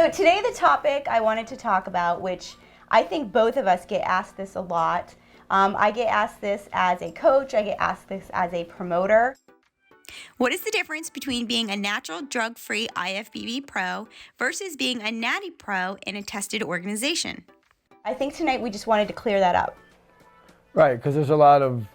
So today the topic I wanted to talk about, which I think both of us get asked this a lot. I get asked this as a coach, I get asked this as a promoter. What is the difference between being a natural drug-free Ifbb Pro versus being a Natty Pro in a tested organization? I think tonight we just wanted to clear that up. Right, because there's a lot of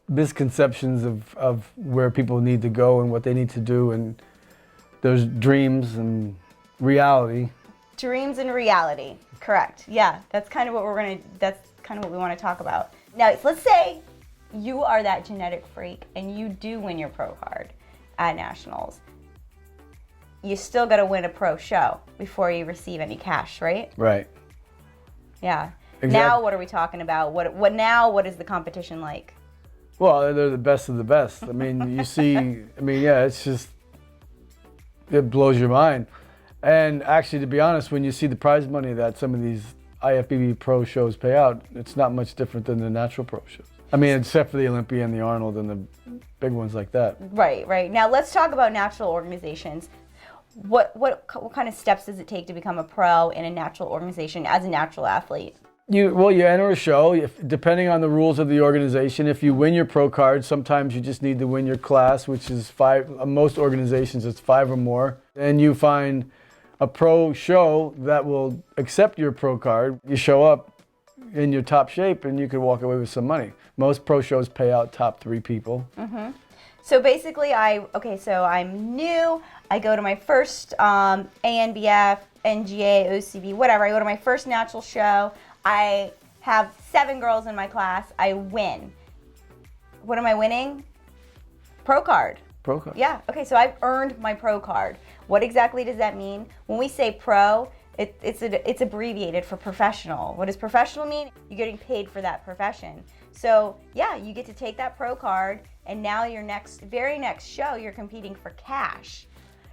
misconceptions of where people need to go and what they need to do, and there's dreams and reality. Dreams and reality, correct. Yeah, that's kind of what we want to talk about. Now, let's say you are that genetic freak and you do win your pro card at nationals. You still got to win a pro show before you receive any cash, right? Right. Yeah. Exactly. Now what are we talking about? What is the competition like? Well, they're the best of the best. I mean, you see, yeah, it blows your mind. And actually, to be honest, when you see the prize money that some of these Ifbb Pro shows pay out, it's not much different than the natural pro shows. I mean, except for the Olympia and the Arnold and the big ones like that. Right. Now let's talk about natural organizations. What kind of steps does it take to become a pro in a natural organization as a natural athlete? You enter a show, depending on the rules of the organization. If you win your pro card, sometimes you just need to win your class, which is 5. Most organizations, it's 5 or more. Then you find a pro show that will accept your pro card. You show up in your top shape and you can walk away with some money. Most pro shows pay out top 3 people. Mm-hmm. So basically, so I'm new. I go to my first ANBF, NGA, OCB, whatever. I go to my first natural show. I have 7 girls in my class. I win. What am I winning? Pro card. Pro card. Yeah. Okay, so I've earned my pro card. What exactly does that mean? When we say pro, it's abbreviated for professional. What does professional mean? You're getting paid for that profession. So yeah, you get to take that pro card, and now your very next show, you're competing for cash.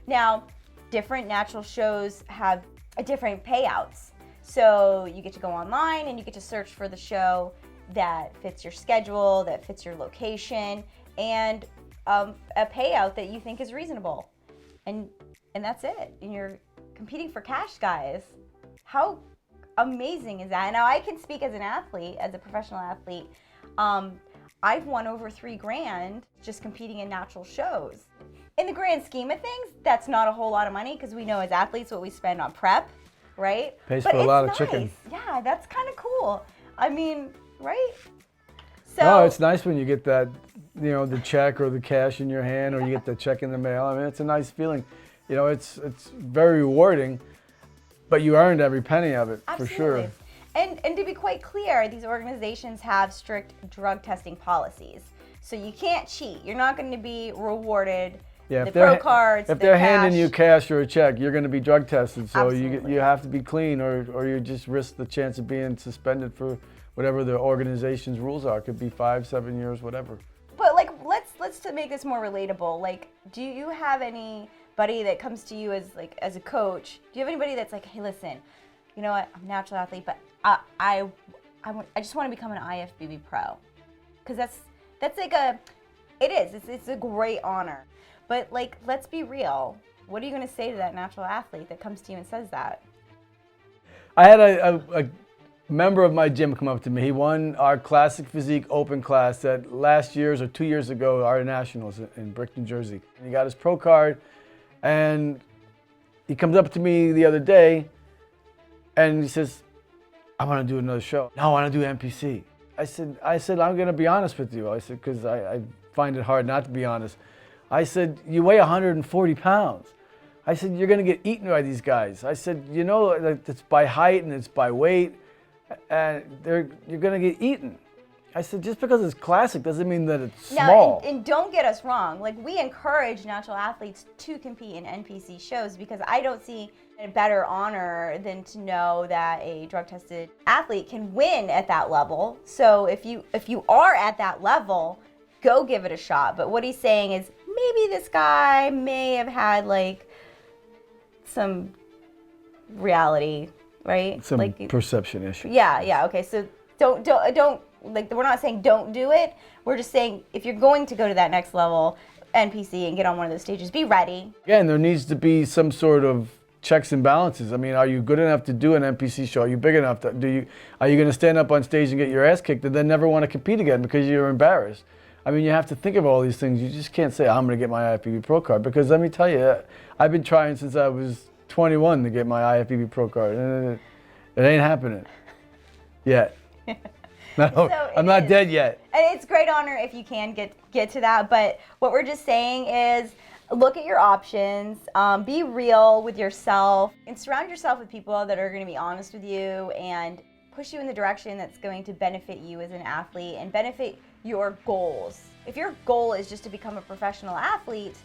Now, different natural shows have different payouts. So you get to go online and you get to search for the show that fits your schedule, that fits your location, and a payout that you think is reasonable. And that's it. And you're competing for cash, guys. How amazing is that? And now I can speak as an athlete, as a professional athlete. I've won over $3,000 just competing in natural shows. In the grand scheme of things, that's not a whole lot of money because we know as athletes what we spend on prep, right? Pays for a lot of chicken. Yeah, that's kind of cool. I mean, right? So, no, it's nice when you get that, the check or the cash in your hand, or you get the check in the mail. I mean, it's a nice feeling. It's very rewarding, but you earned every penny of it. Absolutely. For sure. And to be quite clear, these organizations have strict drug testing policies. So you can't cheat. You're not going to be rewarded. Yeah, the pro cards, if they're cash. handing you cash or a check, you're going to be drug tested. So Absolutely. you have to be clean, or you just risk the chance of being suspended for whatever the organization's rules are. It could be 5, 7 years, whatever. But let's to make this more relatable. Do you have anybody that comes to you as a coach? Do you have anybody that's like, hey, listen, you know what? I'm a natural athlete, but I just want to become an Ifbb Pro, because it's a great honor. But let's be real. What are you going to say to that natural athlete that comes to you and says that? I had a member of my gym come up to me. He won our Classic Physique Open class at last year's or 2 years ago, our nationals in Brick, New Jersey. And he got his pro card, and he comes up to me the other day, and he says, I want to do another show. No, I want to do NPC. I said, I'm going to be honest with you. I said, because I find it hard not to be honest. I said, you weigh 140 pounds. I said, you're going to get eaten by these guys. I said, it's by height and it's by weight, and you're going to get eaten. I said, just because it's classic doesn't mean that it's small. And don't get us wrong. We encourage natural athletes to compete in NPC shows, because I don't see a better honor than to know that a drug-tested athlete can win at that level. So if you are at that level, go give it a shot. But what he's saying is, maybe this guy may have had some reality, right? Some perception issue. Yeah. Okay, so don't we're not saying don't do it. We're just saying if you're going to go to that next level, NPC, and get on one of those stages, be ready. Again, there needs to be some sort of checks and balances. I mean, are you good enough to do an NPC show? Are you big enough to are you going to stand up on stage and get your ass kicked and then never want to compete again because you're embarrassed? I mean, you have to think of all these things. You just can't say, I'm going to get my IFBB Pro card, because let me tell you, I've been trying since I was 21 to get my IFBB Pro card, and it ain't happening yet. No, So I'm not dead yet. And it's great honor if you can get to that. But what we're just saying is, look at your options, be real with yourself, and surround yourself with people that are going to be honest with you and push you in the direction that's going to benefit you as an athlete and benefit your goals. If your goal is just to become a professional athlete,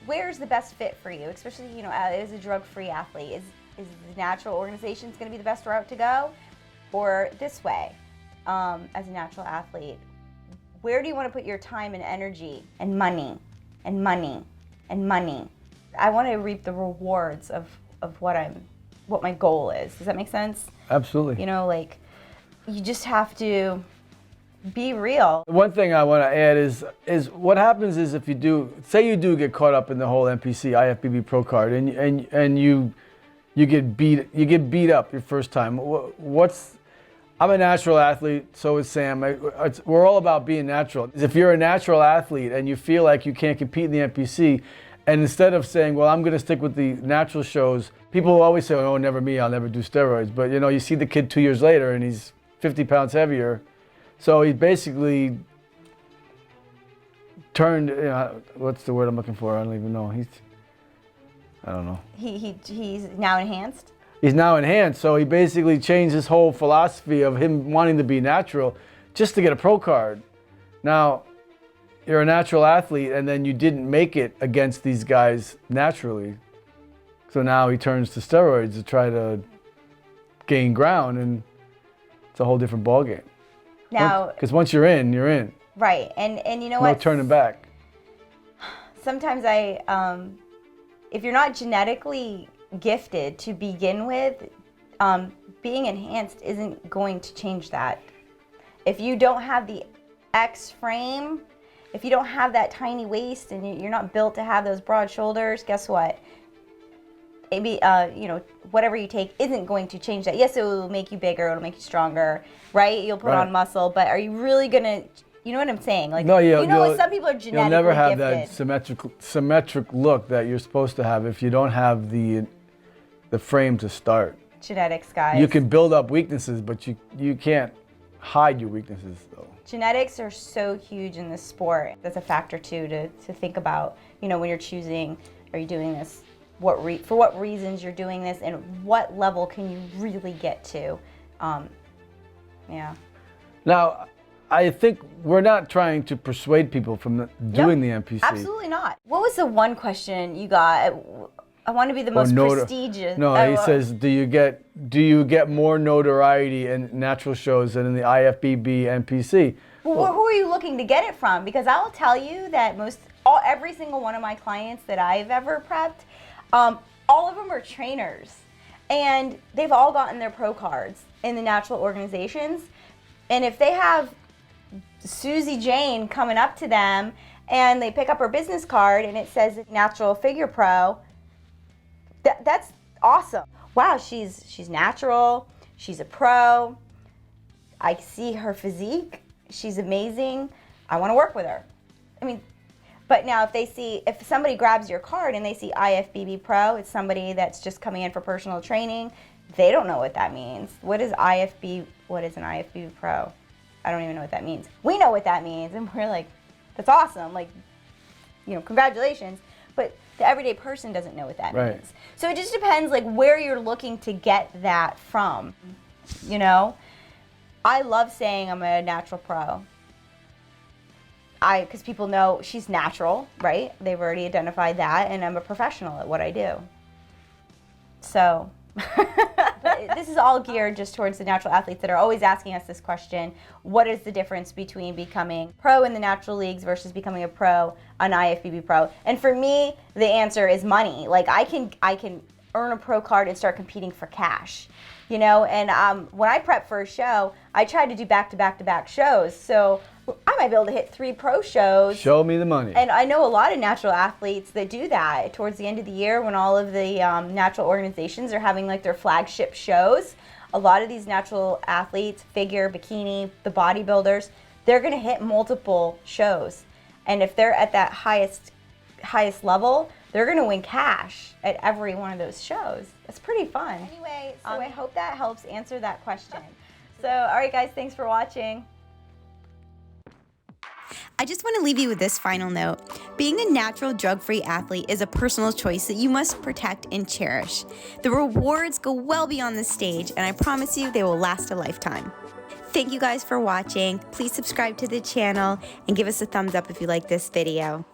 where's the best fit for you? Especially, you know, as a drug-free athlete, is the natural organizations going to be the best route to go, or this way, as a natural athlete? Where do you want to put your time and energy and money and money and money? I want to reap the rewards of what my goal is. Does that make sense? Absolutely. You know, like, you just have to be real. One thing I want to add is what happens is, if you do, say you do get caught up in the whole NPC IFBB Pro card, and you get beat up your first time. I'm a natural athlete, so is Sam. We're all about being natural. If you're a natural athlete and you feel like you can't compete in the NPC, and instead of saying, well, I'm going to stick with the natural shows, people will always say, oh, never me, I'll never do steroids. But you know, you see the kid 2 years later and he's 50 pounds heavier. So he basically turned, what's the word I'm looking for? I don't even know. I don't know. He's now enhanced? He's now enhanced, so he basically changed his whole philosophy of him wanting to be natural just to get a pro card. Now, you're a natural athlete and then you didn't make it against these guys naturally. So now he turns to steroids to try to gain ground, and it's a whole different ballgame. Now, because once you're in, you're in. Right, and you know what? No turning back. Sometimes if you're not genetically gifted to begin with, being enhanced isn't going to change that. If you don't have the X frame, if you don't have that tiny waist and you're not built to have those broad shoulders, guess what? Maybe, whatever you take isn't going to change that. Yes, it will make you bigger, it'll make you stronger, right? You'll put on muscle, but are you really gonna, you know what I'm saying? Like, no, some people are genetically You'll never have gifted. that symmetric look that you're supposed to have if you don't have the frame to start. Genetics, guys. You can build up weaknesses, but you can't hide your weaknesses, though. Genetics are so huge in this sport. That's a factor too to think about. You know, when you're choosing, are you doing this? For what reasons you're doing this, and what level can you really get to? Yeah. Now, I think we're not trying to persuade people from doing the NPC. Absolutely not. What was the one question you got? I want to be the most prestigious. No, he says, do you get more notoriety in natural shows than in the IFBB NPC? Well, who are you looking to get it from? Because I will tell you that every single one of my clients that I've ever prepped, all of them are trainers, and they've all gotten their pro cards in the natural organizations. And if they have Susie Jane coming up to them and they pick up her business card and it says Natural Figure Pro, that's awesome. Wow, she's natural, she's a pro, I see her physique, she's amazing, I want to work with her. I mean, but now if somebody grabs your card and they see IFBB Pro, it's somebody that's just coming in for personal training, they don't know what that means. What is an IFBB Pro? I don't even know what that means. We know what that means, and we're like, that's awesome, like, congratulations. But the everyday person doesn't know what that means. So it just depends, like, where you're looking to get that from. I love saying I'm a natural pro. Because people know she's natural, right? They've already identified that, and I'm a professional at what I do. So, this is all geared just towards the natural athletes that are always asking us this question: what is the difference between becoming pro in the natural leagues versus becoming a pro on IFBB Pro? And for me, the answer is money. Like, I can earn a pro card and start competing for cash. And when I prep for a show, I try to do back-to-back-to-back shows. So I might be able to hit 3 pro shows. Show me the money. And I know a lot of natural athletes that do that towards the end of the year when all of the natural organizations are having like their flagship shows. A lot of these natural athletes, figure, bikini, the bodybuilders, they're going to hit multiple shows. And if they're at that highest level, they're going to win cash at every one of those shows. It's pretty fun. Anyway, so I hope that helps answer that question. So, all right, guys, thanks for watching. I just want to leave you with this final note. Being a natural drug-free athlete is a personal choice that you must protect and cherish. The rewards go well beyond the stage, and I promise you they will last a lifetime. Thank you guys for watching. Please subscribe to the channel and give us a thumbs up if you like this video.